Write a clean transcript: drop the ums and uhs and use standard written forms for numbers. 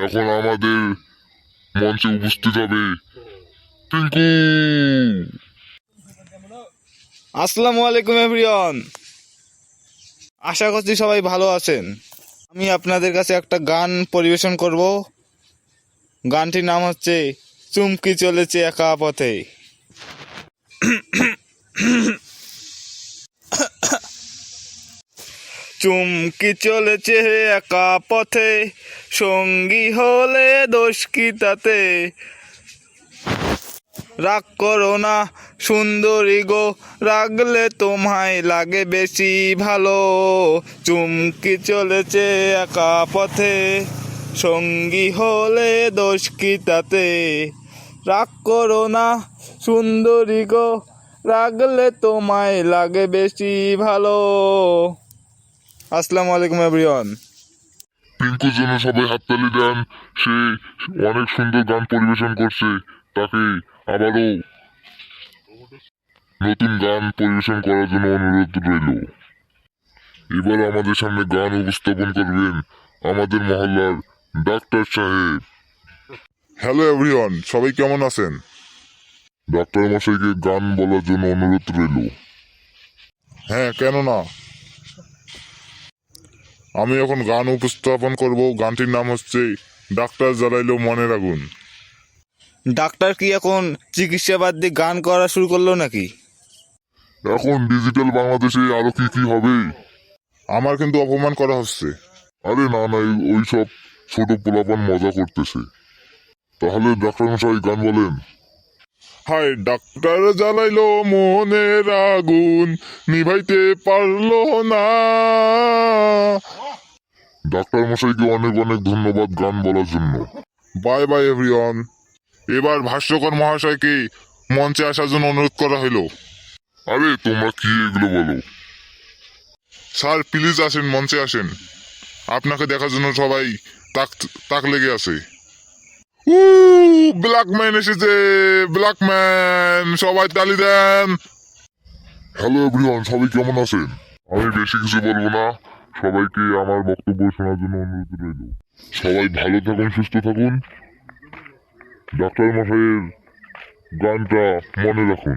এখন আমাদের মঞ্চে উপস্থিত হবে টিঙ্কু। আসসালামু আলাইকুম এভরিওয়ান, আশা করছি সবাই ভালো আছেন। আমি আপনাদের কাছে একটা গান পরিবেশন করব। গানটির নাম হচ্ছে চুমকি চলেছে একা পথে। চুমকি চলেছে একা পথে, সঙ্গী হলে দোষ কি তাতে? রাগ করো না সুন্দরী গো, রাগলে তোমায় লাগে বেশি ভালো। চুমকি চলেছে একা পথে, সঙ্গী হলে দোষ কি তাতে? রাগ করো না সুন্দরী গো, রাগলে তোমায় লাগে বেশি ভালো। আসসালামু আলাইকুম এভরিওয়ান। টিঙ্কুর জন্য সবাই হাততালি দেন। সে অনেক সুন্দর গান পরিবেশন করছে। তাকে আবারও নতুন গান পরিবেশন করার জন্য অনুরোধ রইল। এবার আমাদের সামনে গান উপস্থাপন করবেন আমাদের মহল্লার ডাক্তার সাহেব। হ্যালো এভরিওয়ান, সবাই কেমন আছেন? ডাক্তার মশাইকে গান বলার জন্য অনুরোধ রইল। হ্যাঁ, কেন না। আমি এখন গান উপস্থাপন করব। গানটির নাম হচ্ছে ডাক্তার জ্বালাইলো মনের আগুন। ডাক্তার কি এখন চিকিৎসা বাদ দিয়ে গান করা শুরু করলো নাকি? এখন ডিজিটাল বাংলাদেশে আরো কি কি হবে? আমার কিন্তু অপমান করা হচ্ছে। আরে না না, ওই সব ছোট পোলাপান মজা করতেছে। তাহলে ডাক্তার মশাই গান বলেন। হায় ডাক্তার জ্বালাইলো মনের আগুন, নিভাইতে পারলো না। ডাক্তার মশাইকে অনেক অনেক ধন্যবাদ গান বলার জন্য। Bye bye everyone. এবার ভাষ্যকর মহাশয়কে মঞ্চে আসার জন্য অনুরোধ করা হলো। আরে তোমরা কি এগুলো বলো? স্যার প্লিজ আসেন, মঞ্চে আসেন। আপনাকে দেখার জন্য সবাই তাক লেগে আছে। ব্ল্যাক ম্যান এসেছে, ব্ল্যাক ম্যান, সবাই তালি দেন। হ্যালো এভরিওয়ান, সবাই কেমন আছেন? আমি বেশি কিছু বলবো না, সবাইকে আমার বক্তব্য শোনার জন্য অনুরোধ রইল। সবাই ভালো থাকুন, সুস্থ থাকুন। ডাক্তার মশাইয়ের গানটা মনে রাখুন।